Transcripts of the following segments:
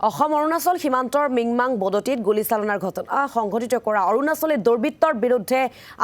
অসম অৰুণাচল সীমান্তৰ মিংমাং বদতিত গুলীচালনাৰ ঘটনা সংঘটিত কৰা অৰুণাচলী দুৰ্বৃত্তৰ বিৰুদ্ধে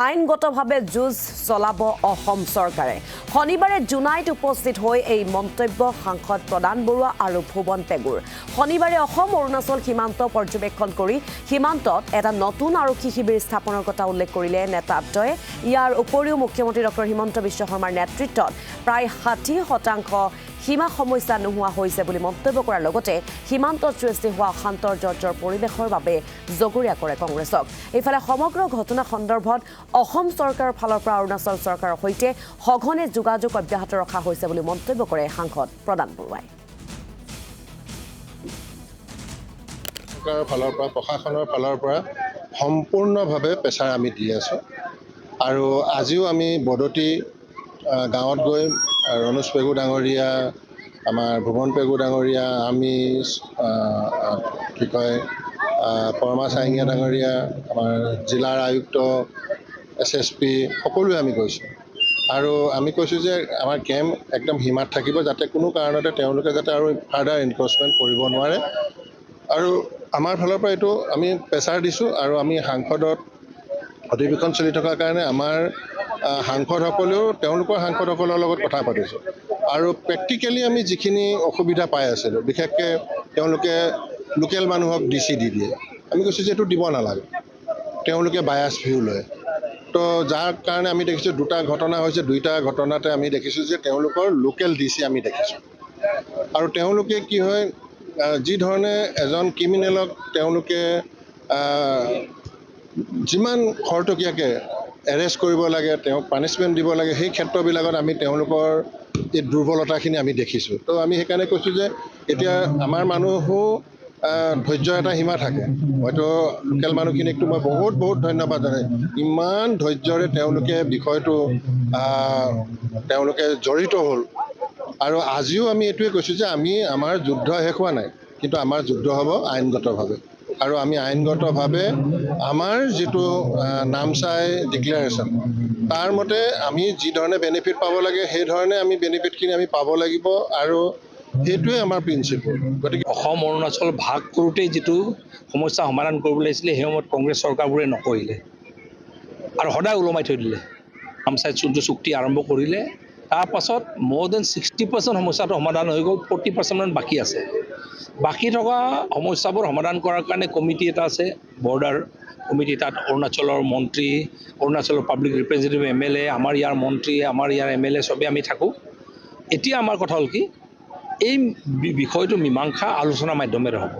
আইনগতভাৱে যুঁজ চলাব অসম চৰকাৰে শনিবাৰে জুনাইত উপস্থিত হৈ এই মন্তব্য সাংসদ প্ৰদান বৰুৱা আৰু ভুৱন পেগুৰ শনিবাৰে অসম অৰুণাচল সীমান্ত পৰ্যবেক্ষণ কৰি সীমান্তত এটা নতুন আৰক্ষী শিবিৰ স্থাপনৰ কথা উল্লেখ কৰিলে নেতাদ্বয়ে ইয়াৰ উপৰিও মুখ্যমন্ত্ৰী ডক্টৰ হিমন্ত বিশ্ব শৰ্মাৰ নেতৃত্বত প্ৰায় 60% সীমা সমস্যা নোহোৱা হৈছে বুলি মন্তব্য কৰাৰ লগতে সীমান্তত সৃষ্টি হোৱা অশান্তৰ জৰ্জৰ পৰিৱেশৰ বাবে জগৰীয়া কৰে কংগ্ৰেছক এইফালে সমগ্ৰ ঘটনা সন্দৰ্ভত অসম চৰকাৰৰ ফালৰ পৰা অৰুণাচল চৰকাৰৰ সৈতে সঘনে যোগাযোগ অব্যাহত ৰখা হৈছে বুলি মন্তব্য কৰে সাংসদ প্ৰদান বৰুৱাই চৰকাৰৰ ফালৰ পৰা প্ৰশাসনৰ ফালৰ পৰা সম্পূৰ্ণভাৱে প্ৰেছাৰ আমি দি আছোঁ আৰু আজিও আমি বদতি গাঁৱত গৈ ৰণোজ পেগু ডাঙৰীয়া আমাৰ ভুৱন পেগু ডাঙৰীয়া আমি কি কয় পৰমা চাইঙীয়া ডাঙৰীয়া আমাৰ জিলাৰ আয়ুক্ত SSP সকলোৱে আমি গৈছোঁ আৰু আমি কৈছোঁ যে আমাৰ কেম্প একদম সীমাত থাকিব যাতে কোনো কাৰণতে তেওঁলোকে যাতে আৰু ফাৰ্ডাৰ এনফৰ্চমেণ্ট কৰিব নোৱাৰে আৰু আমাৰ ফালৰ পৰা এইটো আমি প্ৰেছাৰ দিছোঁ আৰু আমি সাংসদত অধিৱেশন চলি থকাৰ কাৰণে আমাৰ সাংসদসকলেও তেওঁলোকৰ সাংসদসকলৰ লগত কথা পাতিছোঁ আৰু প্ৰেক্টিকেলি আমি যিখিনি অসুবিধা পাই আছিলোঁ বিশেষকৈ তেওঁলোকে লোকেল মানুহক DC দি দিয়ে আমি কৈছোঁ যে এইটো দিব নালাগে তেওঁলোকে বায়াছ ভিউ লয় তো যাৰ কাৰণে আমি দেখিছোঁ দুটা ঘটনা হৈছে দুইটা ঘটনাতে আমি দেখিছোঁ যে তেওঁলোকৰ লোকেল DC আমি দেখিছোঁ আৰু তেওঁলোকে কি হয় যি ধৰণে এজন ক্ৰিমিনেলক তেওঁলোকে যিমান খৰতকীয়াকৈ এৰেষ্ট কৰিব লাগে তেওঁক পানিছমেণ্ট দিব লাগে সেই ক্ষেত্ৰবিলাকত আমি তেওঁলোকৰ এই দুৰ্বলতাখিনি আমি দেখিছোঁ তো আমি সেইকাৰণে কৈছোঁ যে এতিয়া আমাৰ মানুহো ধৈৰ্য এটা সীমা থাকে হয়তো লোকেল মানুহখিনিকতো মই বহুত ধন্যবাদ জনাইছোঁ ইমান ধৈৰ্যৰে তেওঁলোকে বিষয়টো তেওঁলোকে জড়িত হ'ল আৰু আজিও আমি এইটোৱে কৈছোঁ যে আমাৰ যুদ্ধ শেষ হোৱা নাই কিন্তু আমাৰ যুদ্ধ হ'ব আইনগতভাৱে আৰু আমি আইনগতভাৱে আমাৰ যিটো নামচাই ডিক্লেৰেশ্যন তাৰ মতে আমি যি ধৰণে বেনিফিট পাব লাগে সেই ধৰণে আমি বেনিফিটখিনি আমি পাব লাগিব আৰু সেইটোৱে আমাৰ প্ৰিন্সিপল গতিকে অসম অৰুণাচল ভাগ কৰোঁতেই যিটো সমস্যা সমাধান কৰিব লাগিছিলে সেই সময়ত কংগ্ৰেছ চৰকাৰবোৰে নকৰিলে আৰু সদায় ওলমাই থৈ দিলে নামচাই চুক্তি আৰম্ভ কৰিলে তাৰ পাছত more than 60% সমস্যাটো সমাধান হৈ গ'ল 40% বাকী আছে বাকী থকা সমস্যাবোৰ সমাধান কৰাৰ কাৰণে কমিটি এটা আছে বৰ্ডাৰ কমিটি তাত অৰুণাচলৰ মন্ত্ৰী অৰুণাচলৰ পাব্লিক ৰিপ্ৰেজেণ্টেটিভ MLA আমাৰ ইয়াৰ মন্ত্ৰী আমাৰ ইয়াৰ MLA চবেই আমি থাকোঁ এতিয়া আমাৰ কথা হ'ল কি এই বিষয়টো মীমাংসা আলোচনাৰ মাধ্যমেৰে হ'ব